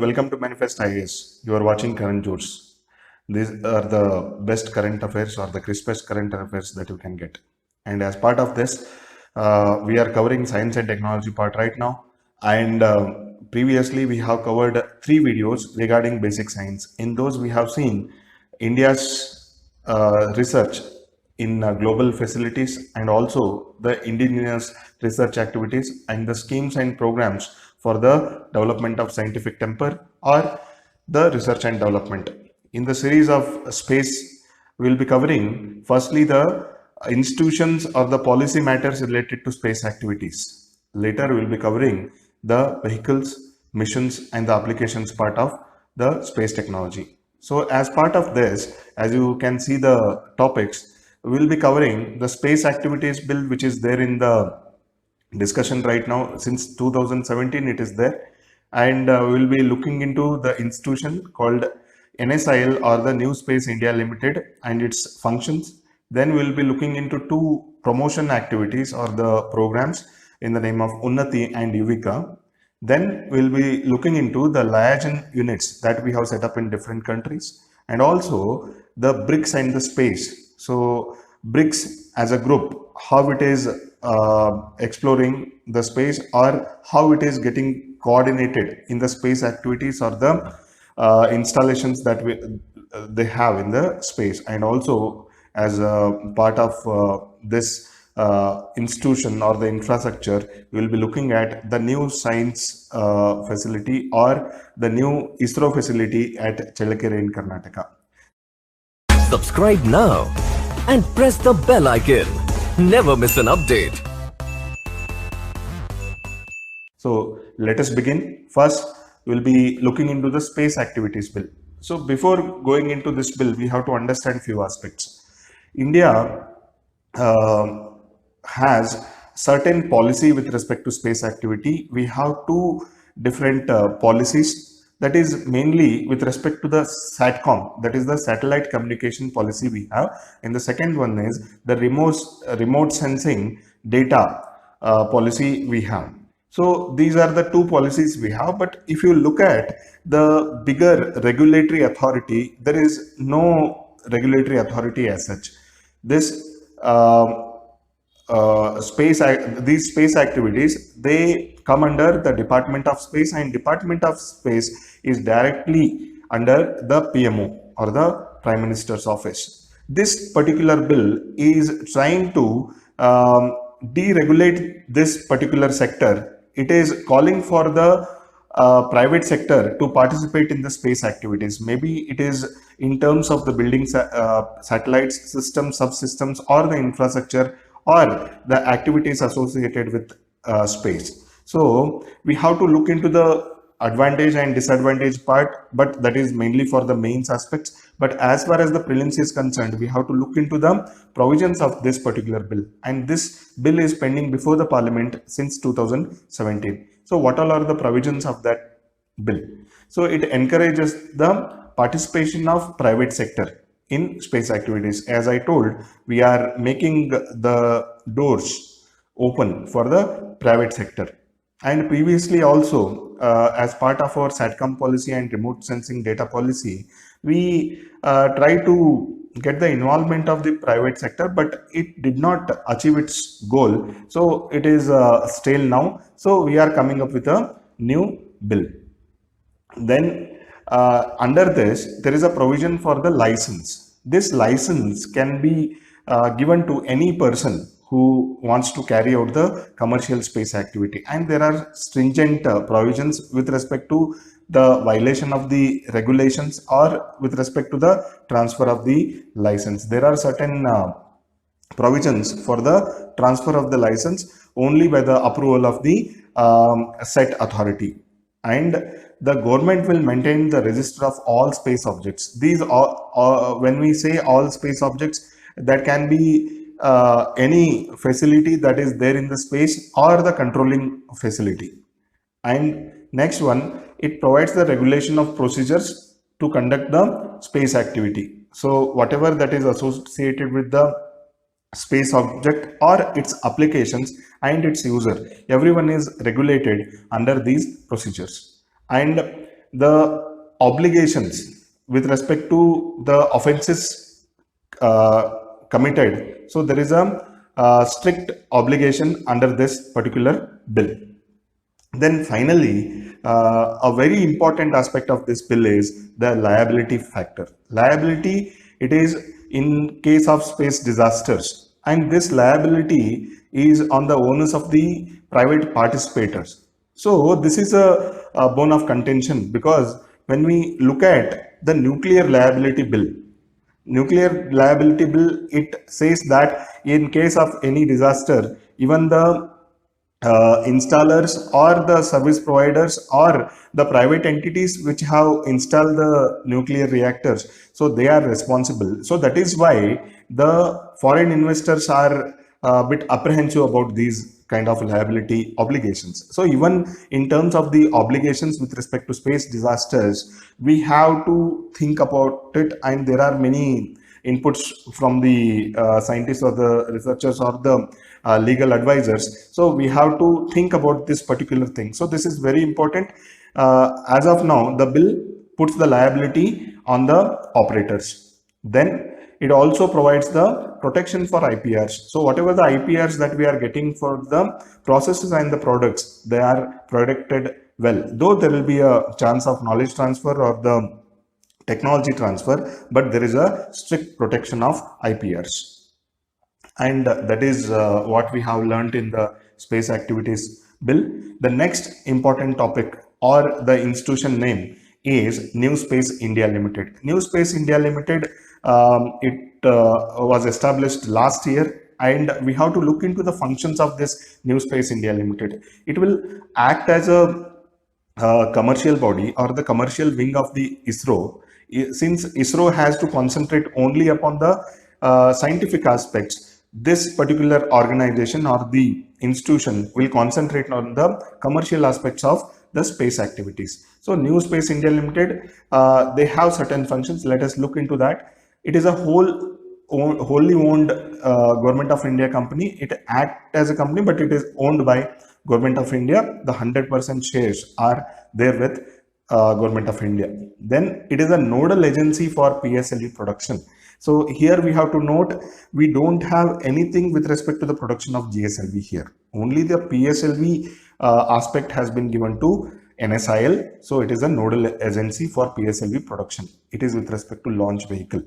welcome to Manifest IAS. You are watching current jokes. These are the best current affairs or the crispest current affairs that you can get. And as part of this, we are covering science and technology part right now. And previously, we have covered 3 videos regarding basic science. In those, we have seen India's research in global facilities and also the indigenous research activities and the schemes and programs for the development of scientific temper or the research and development. In the series of space, we will be covering firstly the institutions or the policy matters related to space activities. Later, we will be covering the vehicles, missions and the applications part of the space technology. So as part of this, as you can see the topics, we will be covering the space activities bill, which is there in the discussion right now. Since 2017 it is there, and we will be looking into the institution called NSIL or the New Space India Limited and its functions. Then we will be looking into 2 promotion activities or the programs in the name of UNNAT and YUVIKA. Then we will be looking into the liaison units that we have set up in different countries, and also the BRICS and the space. So BRICS as a group, how it is exploring the space or how it is getting coordinated in the space activities or the installations that they have in the space, and also as a part of this institution or the infrastructure, we will be looking at the new science facility or the new ISRO facility at Chellakere in Karnataka. Subscribe now and press the bell icon. Never miss an update. So let us begin. First, we will be looking into the space activities bill. So before going into this bill, we have to understand few aspects. India has certain policy with respect to space activity. We have 2 different policies. That is mainly with respect to the SATCOM, that is the satellite communication policy we have. And the second one is the remote sensing data policy we have. So these are the 2 policies we have. But if you look at the bigger regulatory authority, there is no regulatory authority as such. This these space activities, they come under the Department of Space, and Department of Space is directly under the PMO or the Prime Minister's office. This particular bill is trying to deregulate this particular sector. It is calling for the private sector to participate in the space activities. Maybe it is in terms of the building satellites, systems, subsystems, or the infrastructure, or the activities associated with space. So we have to look into the advantage and disadvantage part, but that is mainly for the mains aspects. But as far as the prelims is concerned, we have to look into the provisions of this particular bill, and this bill is pending before the parliament since 2017. So what all are the provisions of that bill? So it encourages the participation of private sector in space activities. As I told, we are making the doors open for the private sector. And previously also, as part of our SATCOM policy and remote sensing data policy, we try to get the involvement of the private sector, but it did not achieve its goal. So it is stale now. So we are coming up with a new bill. Then under this, there is a provision for the license. This license can be given to any person who wants to carry out the commercial space activity, and there are stringent provisions with respect to the violation of the regulations or with respect to the transfer of the license. There are certain provisions for the transfer of the license only by the approval of the set authority, and the government will maintain the register of all space objects. These are, when we say all space objects, that can be any facility that is there in the space or the controlling facility. And next one, it provides the regulation of procedures to conduct the space activity. So whatever that is associated with the space object or its applications and its user, everyone is regulated under these procedures. And the obligations with respect to the offenses committed. So there is a strict obligation under this particular bill. Then finally, a very important aspect of this bill is the liability factor. Liability, it is in case of space disasters, and this liability is on the onus of the private participators. So this is a bone of contention, because when we look at the nuclear liability bill, it says that in case of any disaster, even the installers or the service providers or the private entities which have installed the nuclear reactors, so they are responsible. So that is why the foreign investors are a bit apprehensive about these kind of liability obligations. So even in terms of the obligations with respect to space disasters, we have to think about it, and there are many inputs from the scientists or the researchers or the legal advisors. So we have to think about this particular thing. So this is very important. As of now, the bill puts the liability on the operators. Then it also provides the protection for IPRs. So whatever the IPRs that we are getting for the processes and the products, they are protected well. Though there will be a chance of knowledge transfer or the technology transfer, but there is a strict protection of IPRs. And that is what we have learned in the space activities bill. The next important topic or the institution name is New Space India Limited. New Space India Limited, it was established last year, and we have to look into the functions of this New Space India Limited. It will act as a commercial body or the commercial wing of the ISRO. Since ISRO has to concentrate only upon the scientific aspects, this particular organization or the institution will concentrate on the commercial aspects of the space activities. So New Space India Limited, they have certain functions. Let us look into that. It is a wholly owned Government of India company. It acts as a company, but it is owned by Government of India. The 100% shares are there with Government of India. Then it is a nodal agency for PSLV production. So here we have to note, we don't have anything with respect to the production of GSLV here. Only the PSLV aspect has been given to NSIL. So it is a nodal agency for PSLV production. It is with respect to launch vehicle.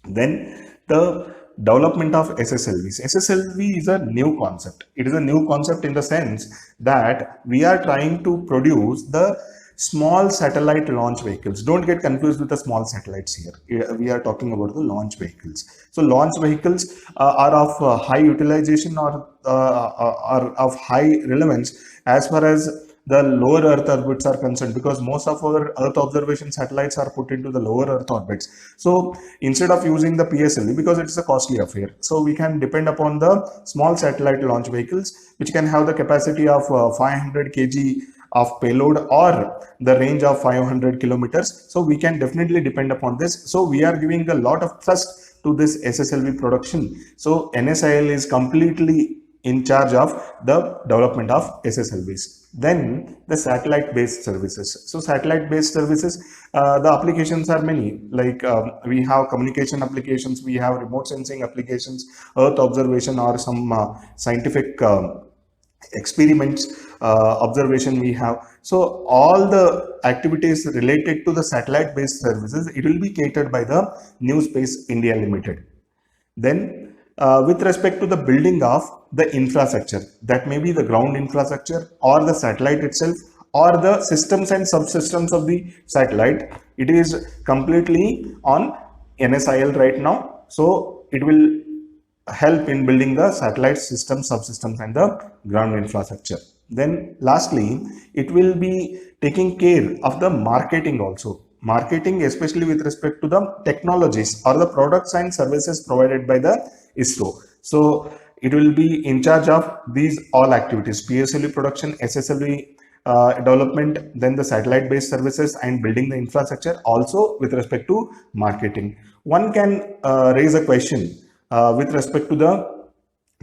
Then the development of SSLVs. SSLV is a new concept. It is a new concept in the sense that we are trying to produce the small satellite launch vehicles. Don't get confused with the small satellites here. We are talking about the launch vehicles. So launch vehicles are of high utilization or are of high relevance as far as the lower Earth orbits are concerned, because most of our Earth observation satellites are put into the lower Earth orbits. So instead of using the PSLV, because it's a costly affair, so we can depend upon the small satellite launch vehicles, which can have the capacity of 500 kg of payload or the range of 500 kilometers. So we can definitely depend upon this. So we are giving a lot of thrust to this SSLV production. So NSIL is completely in charge of the development of SSLVs. Then the satellite-based services. So satellite-based services, the applications are many. Like we have communication applications, we have remote sensing applications, Earth observation, or some scientific experiments observation we have. So all the activities related to the satellite-based services, it will be catered by the New Space India Limited. Then with respect to the building of the infrastructure, that may be the ground infrastructure or the satellite itself or the systems and subsystems of the satellite, it is completely on NSIL right now. So it will help in building the satellite systems, subsystems, and the ground infrastructure. Then lastly, it will be taking care of the marketing also. Marketing, especially with respect to the technologies or the products and services provided by the ISRO. So it will be in charge of these all activities: PSLV production, SSLV development, then the satellite based services and building the infrastructure, also with respect to marketing. One can raise a question with respect to the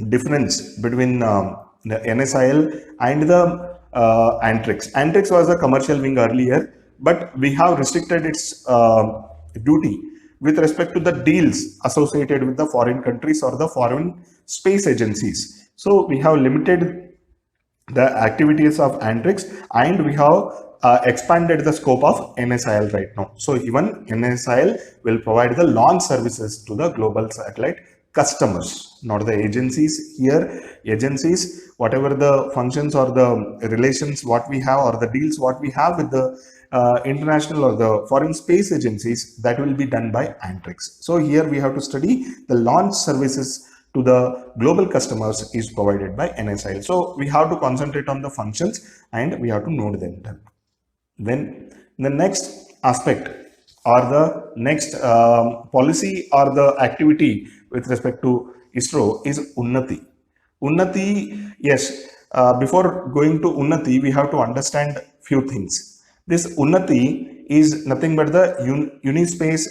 difference between the NSIL and the Antrix. Antrix was a commercial wing earlier, but we have restricted its duty with respect to the deals associated with the foreign countries or the foreign space agencies. So we have limited the activities of Antrix, and we have expanded the scope of NSIL right now. So even NSIL will provide the launch services to the global satellite customers, not the agencies. Here, agencies, whatever the functions or the relations what we have or the deals what we have with the international or the foreign space agencies, that will be done by Antrix. So here we have to study the launch services to the global customers is provided by NSIL. So we have to concentrate on the functions and we have to note them. Then the next aspect or the next policy or the activity with respect to ISRO is Unnati. Unnati, yes, before going to Unnati, we have to understand few things. This Unnati is nothing but the Unispace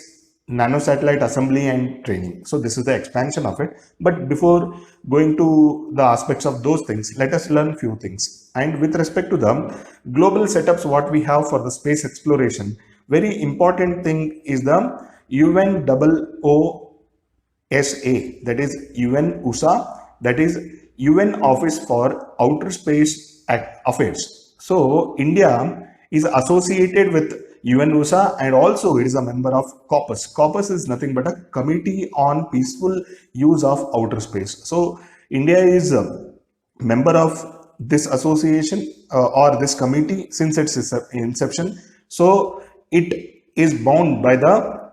nanosatellite assembly and training. So this is the expansion of it. But before going to the aspects of those things, let us learn few things. And with respect to the global setups what we have for the space exploration, very important thing is the UNOOSA, that is UNOOSA, that is UN Office for Outer Space Affairs. So India is associated with UNOOSA and also it is a member of COPUS. COPUS is nothing but a Committee on Peaceful Use of Outer Space. So India is a member of this association or this committee since its inception. So it is bound by the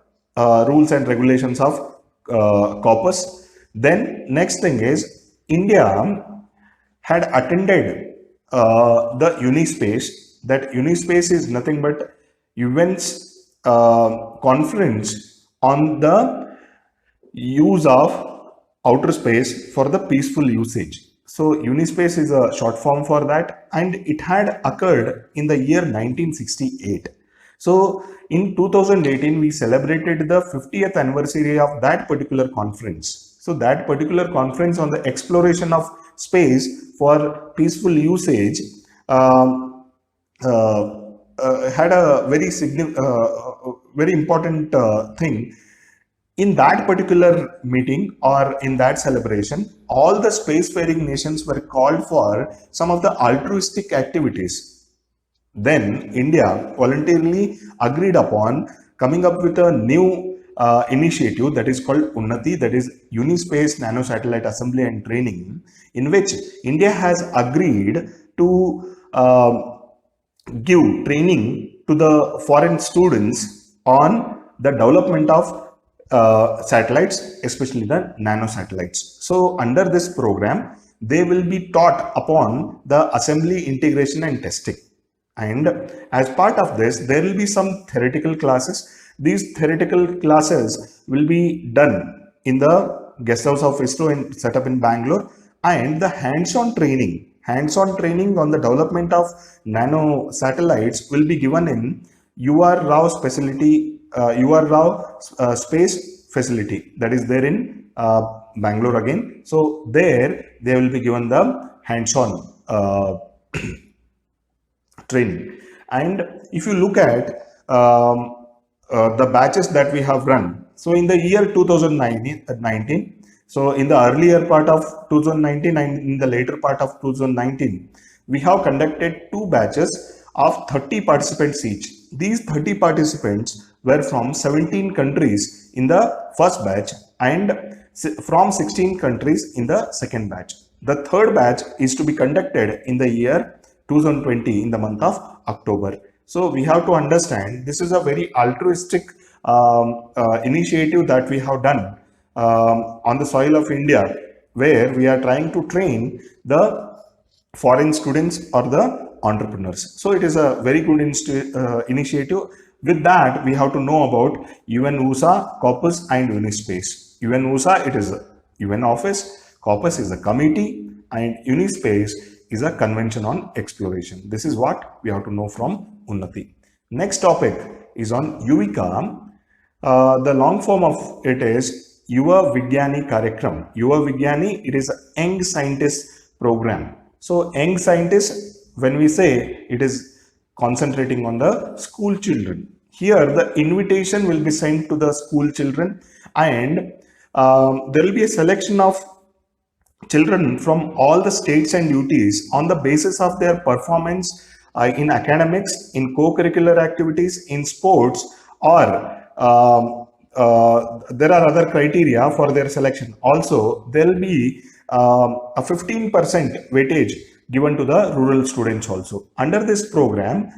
rules and regulations of COPUS. Then next thing is India had attended the Unispace. That Unispace is nothing but UN's conference on the use of outer space for the peaceful usage. So Unispace is a short form for that, and it had occurred in the year 1968. So in 2018, we celebrated the 50th anniversary of that particular conference. So that particular conference on the exploration of space for peaceful usage had a very important thing. In that particular meeting or in that celebration, all the spacefaring nations were called for some of the altruistic activities. Then India voluntarily agreed upon coming up with a new initiative that is called Unnati, that is Unispace Nanosatellite Assembly and Training, in which India has agreed to give training to the foreign students on the development of satellites, especially the nanosatellites. So under this program, they will be taught upon the assembly, integration and testing. And as part of this, there will be some theoretical classes. These theoretical classes will be done in the guest house of ISRO and set up in Bangalore, and the hands-on training on the development of nano satellites will be given in UR Rao space facility, that is there in Bangalore again. So there they will be given the hands-on training. And if you look at the batches that we have run, so in the year 2019, so in the earlier part of 2019 and in the later part of 2019, we have conducted two batches of 30 participants each. These 30 participants were from 17 countries in the first batch and from 16 countries in the second batch. The third batch is to be conducted in the year 2020 in the month of October. So we have to understand this is a very altruistic initiative that we have done on the soil of India, where we are trying to train the foreign students or the entrepreneurs. So it is a very good initiative. With that, we have to know about UNOOSA, COPUS and Unispace. UNOOSA, it is a UN office, COPUS is a committee, and Unispace is a convention on exploration. This is what we have to know from Unnati. Next topic is on YUVIKA. The long form of it is Yuva Vigyani Karyakram. Yuva Vigyani, it is a young scientist program. So young scientist, when we say, it is concentrating on the school children. Here, the invitation will be sent to the school children, and there will be a selection of children from all the states and UTs on the basis of their performance in academics, in co-curricular activities, in sports, or there are other criteria for their selection. Also, there will be a 15% weightage given to the rural students also. Under this program,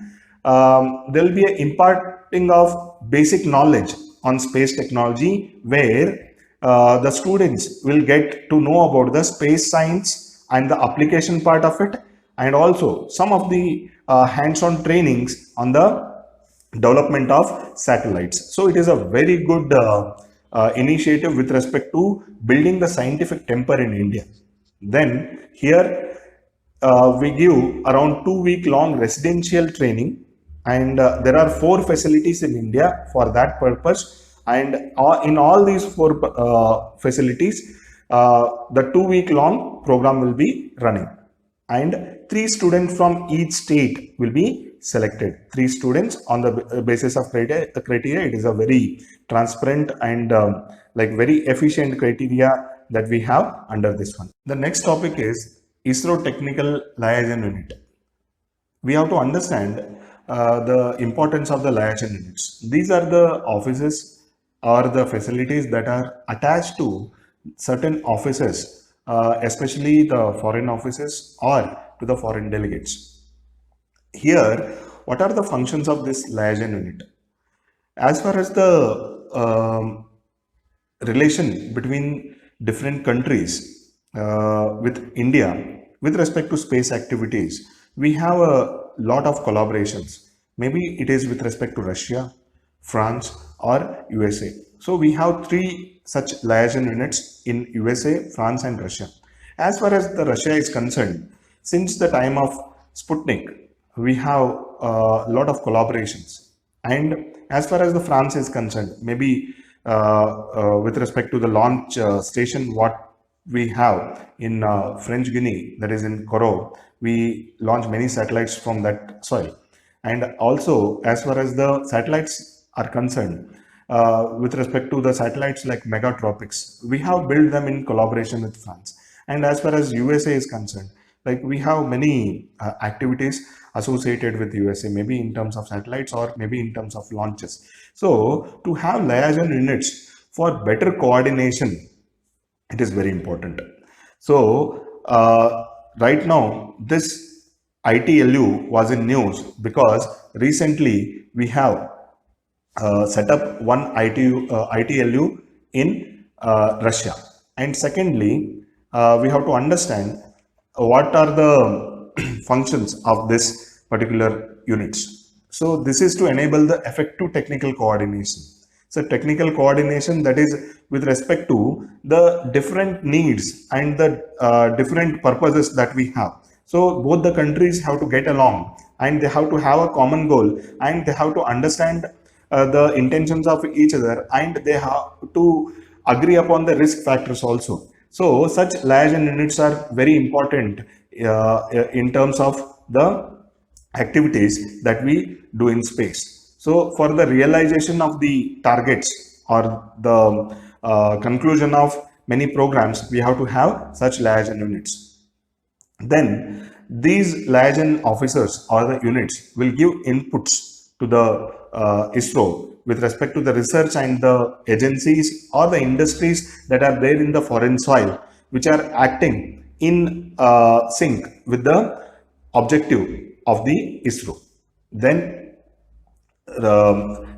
there will be an imparting of basic knowledge on space technology, where the students will get to know about the space science and the application part of it, and also some of the hands-on trainings on the development of satellites. So it is a very good initiative with respect to building the scientific temper in India. Then here we give around 2 week long residential training, and there are 4 facilities in India for that purpose. And in all these 4 facilities, the 2 week long program will be running, and 3 students from each state will be selected. 3 students on the basis of criteria. It is a very transparent and like very efficient criteria that we have under this one. The next topic is ISRO Technical Liaison Unit. We have to understand the importance of the liaison units. These are the offices or the facilities that are attached to certain offices, especially the foreign offices or to the foreign delegates. Here, what are the functions of this liaison unit? As far as the relation between different countries with India with respect to space activities, we have a lot of collaborations. Maybe it is with respect to Russia, France, or USA. So we have 3 such liaison units in USA, France, and Russia. As far as the Russia is concerned, since the time of Sputnik, we have a lot of collaborations. And as far as the France is concerned, maybe with respect to the launch station, what we have in French Guiana, that is in Kourou, we launch many satellites from that soil. And also, as far as the satellites are concerned, with respect to the satellites like Megatropics, we have built them in collaboration with France. And as far as USA is concerned, like we have many activities associated with USA, maybe in terms of satellites or maybe in terms of launches. So to have liaison units for better coordination, it is very important. So right now, this ITLU was in news because recently we have set up one ITLU in Russia. And secondly, we have to understand what are the functions of this particular units. So this is to enable the effective technical coordination. So technical coordination, that is with respect to the different needs and the different purposes that we have. So both the countries have to get along, and they have to have a common goal, and they have to understand the intentions of each other, and they have to agree upon the risk factors also. So such liaison units are very important in terms of the activities that we do in space. So for the realization of the targets or the conclusion of many programs, we have to have such liaison units. Then these liaison officers or the units will give inputs to the ISRO with respect to the research and the agencies or the industries that are there in the foreign soil, which are acting in sync with the objective of the ISRO. Then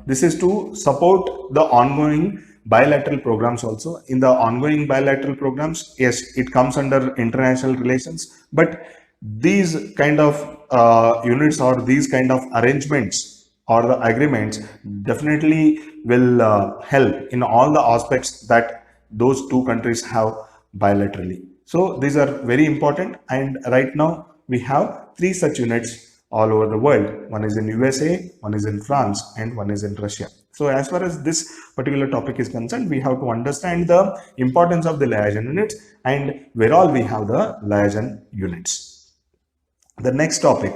this is to support the ongoing bilateral programs also. In the ongoing bilateral programs, yes, it comes under international relations, but these kind of units or these kind of arrangements or the agreements definitely will help in all the aspects that those 2 countries have bilaterally. So these are very important, and right now we have 3 such units all over the world. One is in USA, one is in France, and one is in Russia. So as far as this particular topic is concerned, we have to understand the importance of the liaison units and where all we have the liaison units. The next topic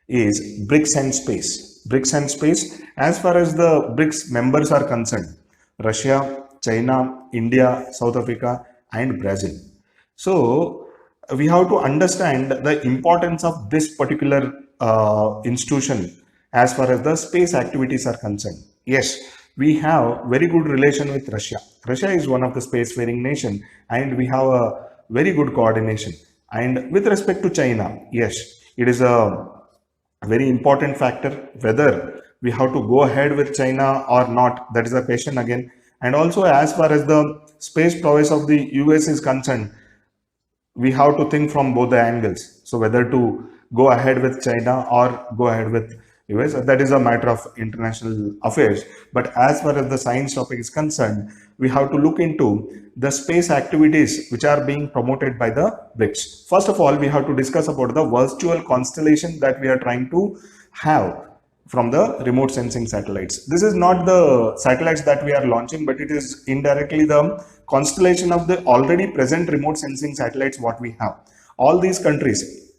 is BRICS and Space. BRICS and Space, as far as the BRICS members are concerned, Russia, China, India, South Africa, and Brazil. So we have to understand the importance of this particular institution as far as the space activities are concerned. Yes, we have very good relation with Russia. Russia is one of the spacefaring nation, and we have a very good coordination. And with respect to China, yes, it is a very important factor whether we have to go ahead with China or not. That is a question again. And also, as far as the space prowess of the US is concerned, we have to think from both the angles. So whether to go ahead with China or go ahead with US, that is a matter of international affairs. But as far as the science topic is concerned, we have to look into the space activities which are being promoted by the BRICS. First of all, we have to discuss about the virtual constellation that we are trying to have from the remote sensing satellites. This is not the satellites that we are launching, but it is indirectly the constellation of the already present remote sensing satellites what we have. All these countries,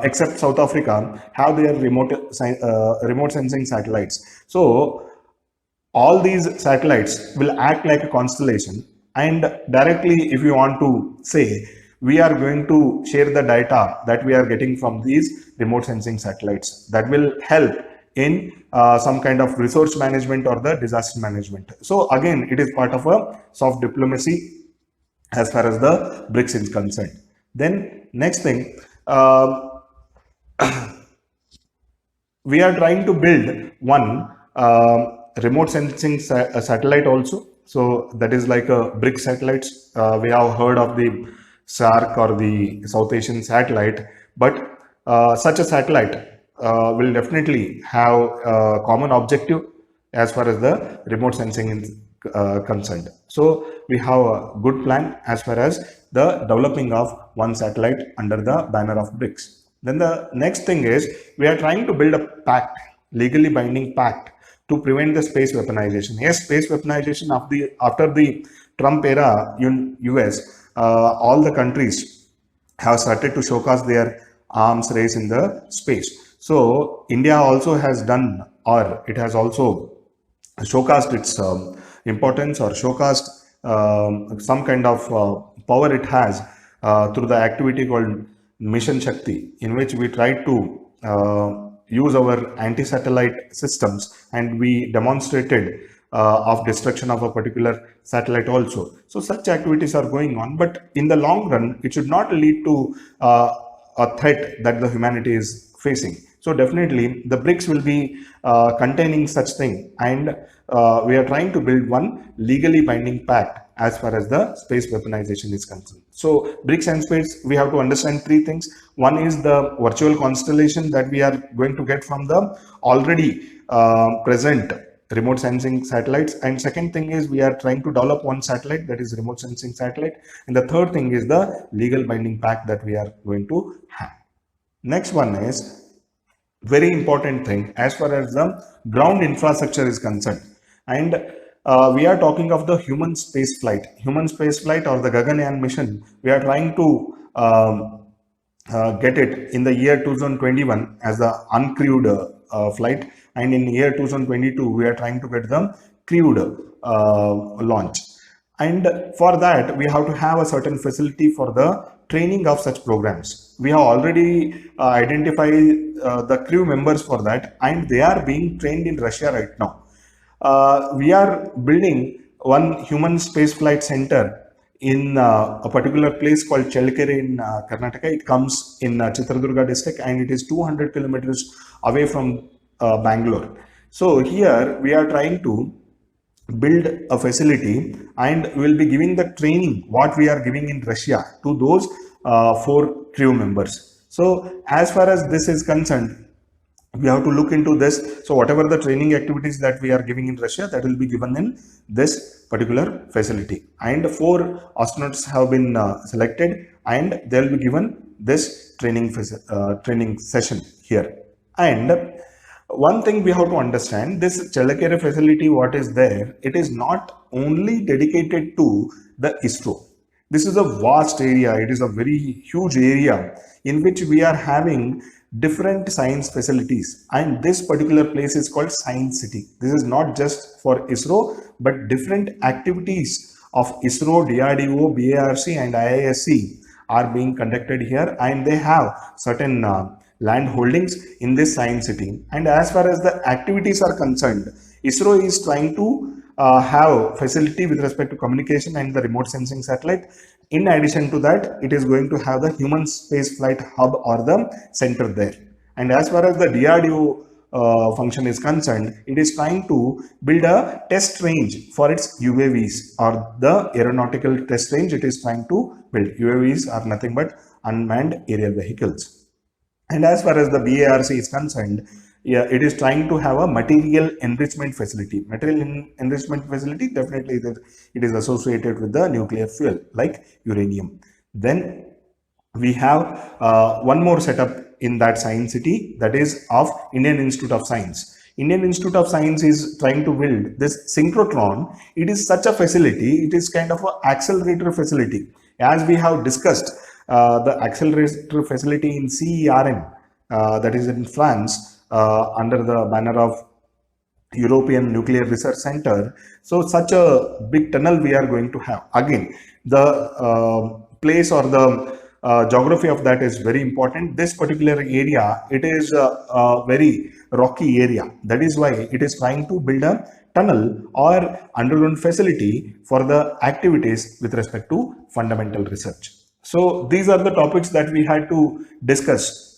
except South Africa, have their remote sensing satellites. So all these satellites will act like a constellation, and directly, if you want to say, we are going to share the data that we are getting from these remote sensing satellites. That will help in some kind of resource management or the disaster management. So again, it is part of a soft diplomacy as far as the BRICS is concerned. Then next thing, we are trying to build one remote sensing satellite also. So that is like a BRICS satellites. We have heard of the SARC or the South Asian satellite, but such a satellite will definitely have a common objective as far as the remote sensing is concerned. So we have a good plan as far as the developing of one satellite under the banner of BRICS. Then the next thing is we are trying to build a pact, legally binding pact, to prevent the space weaponization. Yes, space weaponization after the Trump era in US, all the countries have started to showcase their arms race in the space. So India also has done, or it has also showcased its importance or showcased some kind of power it has through the activity called Mission Shakti, in which we try to use our anti-satellite systems, and we demonstrated of destruction of a particular satellite also. So such activities are going on, but in the long run, it should not lead to a threat that the humanity is facing. So definitely the BRICS will be containing such thing, and we are trying to build one legally binding pact as far as the space weaponization is concerned. So BRICS and Space, we have to understand three things. One is the virtual constellation that we are going to get from the already present remote sensing satellites, and second thing is we are trying to develop one satellite, that is remote sensing satellite, and the third thing is the legal binding pact that we are going to have. Next one is very important thing as far as the ground infrastructure is concerned, and we are talking of the human space flight or the Gaganyaan mission. We are trying to get it in the year 2021 as the uncrewed flight, and in year 2022 we are trying to get the crewed launch. And for that, we have to have a certain facility for the training of such programs. We have already identified the crew members for that, and they are being trained in Russia right now. We are building one human spaceflight center in a particular place called Chelkere in Karnataka. It comes in Chitradurga district, and it is 200 kilometers away from Bangalore. So here we are trying to build a facility, and we will be giving the training what we are giving in Russia to those 4 crew members. So as far as this is concerned, we have to look into this. So whatever the training activities that we are giving in Russia, that will be given in this particular facility, and 4 astronauts have been selected, and they will be given this training session here. And one thing we have to understand, this Chelakere facility, what is there, it is not only dedicated to the ISRO. This is a vast area. It is a very huge area in which we are having different science facilities, and this particular place is called Science City. This is not just for ISRO, but different activities of ISRO, DRDO, BARC and IISc are being conducted here, and they have certain land holdings in this Science City. And as far as the activities are concerned, ISRO is trying to have facility with respect to communication and the remote sensing satellite. In addition to that, it is going to have the human space flight hub or the center there. And as far as the DRDO function is concerned, it is trying to build a test range for its UAVs, or the aeronautical test range it is trying to build. UAVs are nothing but unmanned aerial vehicles. And as far as the BARC is concerned, yeah, it is trying to have a material enrichment facility. Material enrichment facility, definitely it is associated with the nuclear fuel like uranium. Then we have one more setup in that Science City, that is of Indian Institute of Science. Indian Institute of Science is trying to build this synchrotron. It is such a facility, it is kind of an accelerator facility. As we have discussed, the accelerator facility in CERN, that is in France, under the banner of European Nuclear Research Center. So such a big tunnel we are going to have. Again, the place or the geography of that is very important. This particular area, it is a very rocky area. That is why it is trying to build a tunnel or underground facility for the activities with respect to fundamental research. So these are the topics that we had to discuss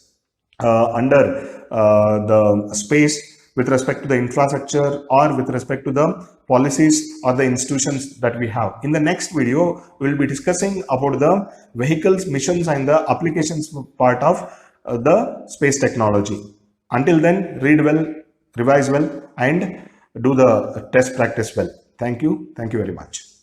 under the space with respect to the infrastructure or with respect to the policies or the institutions that we have. In the next video, we will be discussing about the vehicles, missions and the applications part of the space technology. Until then, read well, revise well and do the test practice well. Thank you. Thank you very much.